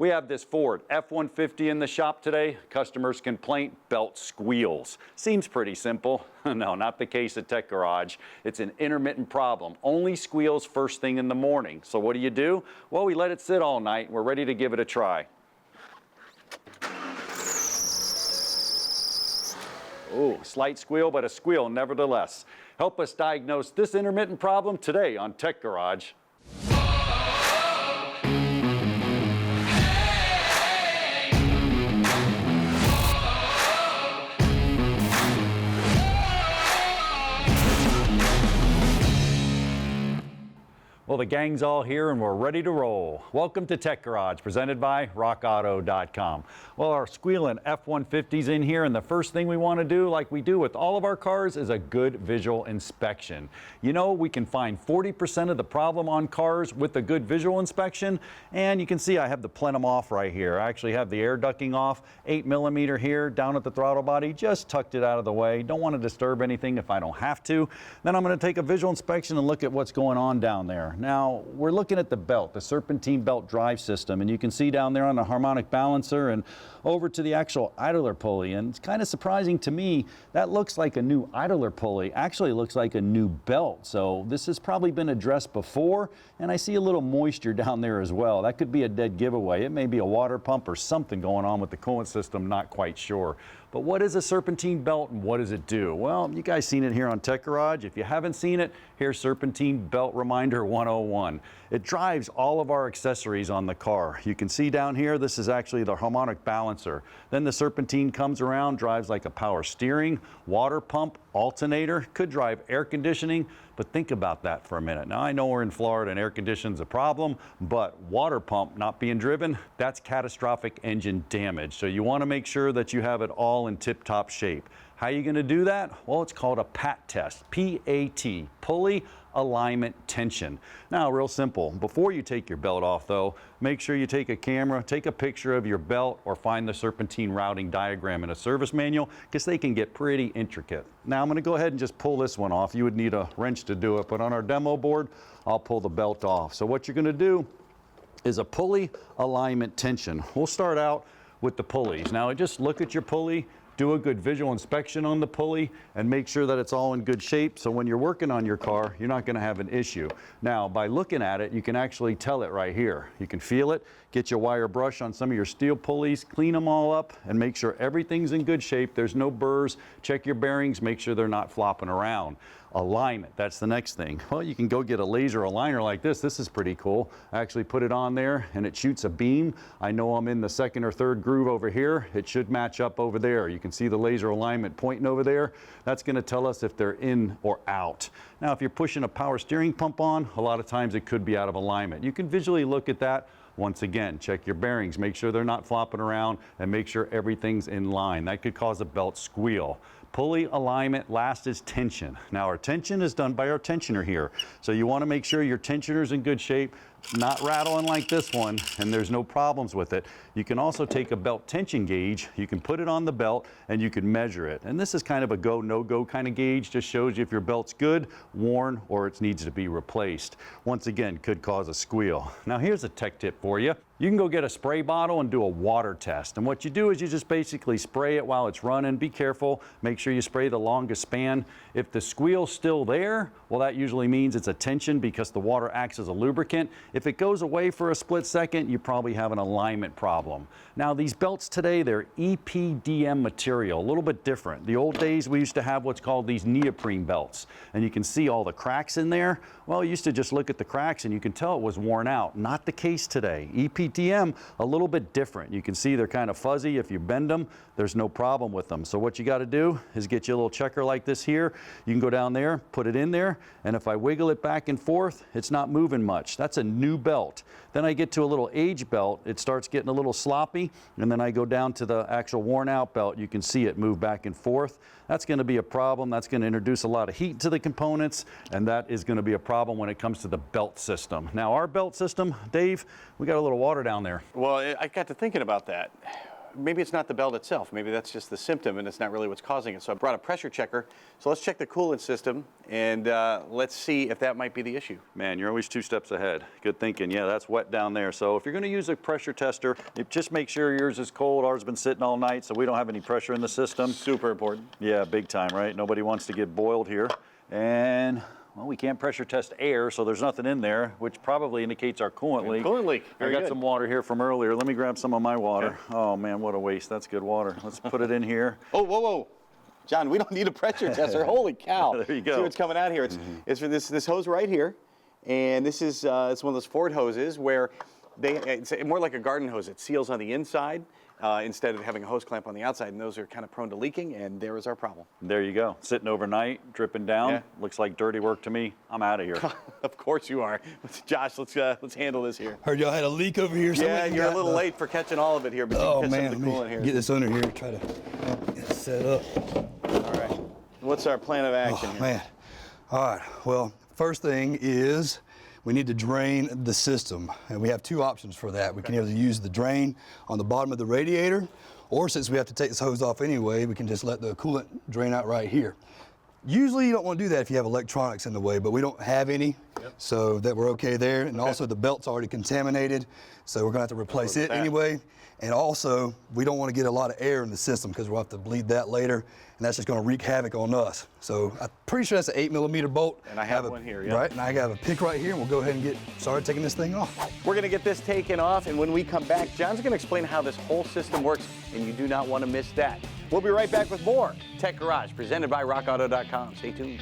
We have this Ford F-150 in the shop today. Customer's complaint, belt squeals. Seems pretty simple. No, not the case at Tech Garage. It's an intermittent problem. Only squeals first thing in the morning. So what do? Well, we let it sit all night. We're ready to give it a try. Ooh, slight squeal, but a squeal nevertheless. Help us diagnose this intermittent problem today on Tech Garage. Well, the gang's all here and we're ready to roll. Welcome to Tech Garage, presented by RockAuto.com. Well, our squealing F-150's in here, and the first thing we want to do, like we do with all of our cars, is a good visual inspection. You know, we can find 40% of the problem on cars with a good visual inspection, and you can see I have the plenum off right here. I actually have the air ducting off, 8mm here, down at the throttle body, just tucked it out of the way. Don't want to disturb anything if I don't have to. Then I'm going to take a visual inspection and look at what's going on down there. Now, we're looking at the belt, the serpentine belt drive system, and you can see down there on the harmonic balancer and over to the actual idler pulley. And it's kind of surprising to me, that looks like a new idler pulley. Actually looks like a new belt. So this has probably been addressed before, and I see a little moisture down there as well. That could be a dead giveaway. It may be a water pump or something going on with the coolant system, not quite sure. But what is a serpentine belt and what does it do? Well, you guys seen it here on Tech Garage. If you haven't seen it, here's Serpentine Belt Reminder 101. It drives all of our accessories on the car. You can see down here, this is actually the harmonic balancer. Then the serpentine comes around, drives like a power steering, water pump, alternator, could drive air conditioning, but think about that for a minute. Now, I know we're in Florida and air conditioning's a problem, but water pump not being driven, that's catastrophic engine damage. So you want to make sure that you have it all in tip-top shape. How are you going to do that? Well, it's called a PAT test, P-A-T, pulley alignment tension. Now, real simple. Before you take your belt off, though, make sure you take a camera, take a picture of your belt, or find the serpentine routing diagram in a service manual, because they can get pretty intricate. Now, I'm going to go ahead and just pull this one off. You would need a wrench to do it, but on our demo board, I'll pull the belt off. So what you're going to do is a pulley alignment tension. We'll start out with the pulleys. Now, just look at your pulley, do a good visual inspection on the pulley, and make sure that it's all in good shape, so when you're working on your car, you're not going to have an issue. Now, by looking at it, you can actually tell it right here. You can feel it. Get your wire brush on some of your steel pulleys, clean them all up, and make sure everything's in good shape. There's no burrs. Check your bearings. Make sure they're not flopping around. Alignment, that's the next thing. Well, you can go get a laser aligner like this. This is pretty cool. I actually put it on there and it shoots a beam. I know I'm in the second or third groove over here. It should match up over there. You can see the laser alignment pointing over there. That's going to tell us if they're in or out. Now, if you're pushing a power steering pump on, a lot of times it could be out of alignment. You can visually look at that. Once again, check your bearings, make sure they're not flopping around, and make sure everything's in line. That could cause a belt squeal. Pulley alignment, last is tension. Now, our tension is done by our tensioner here. So you want to make sure your tensioner's in good shape, not rattling like this one, and there's no problems with it. You can also take a belt tension gauge, you can put it on the belt, and you can measure it. And this is kind of a go, no-go kind of gauge, just shows you if your belt's good, worn, or it needs to be replaced. Once again, could cause a squeal. Now, here's a tech tip for you. You can go get a spray bottle and do a water test. And what you do is you just basically spray it while it's running. Be careful. Make sure you spray the longest span. If the squeal's still there, well, that usually means it's a tension because the water acts as a lubricant. If it goes away for a split second, you probably have an alignment problem. Now, these belts today, they're EPDM material, a little bit different. The old days, we used to have what's called these neoprene belts. And you can see all the cracks in there. Well, you used to just look at the cracks and you can tell it was worn out. Not the case today. EPDM, a little bit different. You can see they're kind of fuzzy. If you bend them, there's no problem with them. So what you got to do is get you a little checker like this here. You can go down there, put it in there, and if I wiggle it back and forth, it's not moving much. That's a new belt. Then I get to a little age belt. It starts getting a little sloppy, and then I go down to the actual worn out belt. You can see it move back and forth. That's going to be a problem. That's going to introduce a lot of heat to the components, and that is going to be a problem when it comes to the belt system. Now, our belt system, Dave, we got a little water down there. Well, I got to thinking about that. maybe it's not the belt itself. Maybe that's just the symptom and it's not really what's causing it. So I brought a pressure checker. So let's check the coolant system and let's see if that might be the issue. Man, you're always 2 steps ahead. Good thinking. Yeah, that's wet down there. So if you're going to use a pressure tester, just make sure yours is cold. Ours has been sitting all night, so we don't have any pressure in the system. Super important. Yeah, big time, right? Nobody wants to get boiled here. And well, we can't pressure test air, so there's nothing in there, which probably indicates our coolant leak. Coolant leak. I got some water here from earlier. Let me grab some of my water. Okay. Oh man, what a waste. That's good water. Let's put it in here. Oh, whoa, whoa. John, we don't need a pressure tester. Holy cow. There you go. See what's coming out here. It's for this hose right here. And this is it's one of those Ford hoses where it's more like a garden hose. It seals on the inside instead of having a hose clamp on the outside. And those are kind of prone to leaking, and there is our problem. There you go. Sitting overnight, dripping down. Yeah. Looks like dirty work to me. I'm out of here. Of course you are. Josh, let's handle this here. Heard y'all had a leak over here. Yeah, you're a little late for catching all of it here, but you can catch some of the coolant here. Get this under here. Try to get it set up. All right. What's our plan of action here? Man. All right. Well, first thing is we need to drain the system, and we have 2 options for that. We can either use the drain on the bottom of the radiator, or since we have to take this hose off anyway, we can just let the coolant drain out right here. Usually you don't want to do that if you have electronics in the way, but we don't have any, so that we're okay there. And also the belt's already contaminated, so we're gonna have to replace it anyway. And also, we don't want to get a lot of air in the system because we'll have to bleed that later, and that's just going to wreak havoc on us. So I'm pretty sure that's an 8mm bolt. And I have one here, yeah. Right, and I have a pick right here, and we'll go ahead and get started taking this thing off. We're going to get this taken off, and when we come back, John's going to explain how this whole system works, and you do not want to miss that. We'll be right back with more Tech Garage, presented by RockAuto.com. Stay tuned.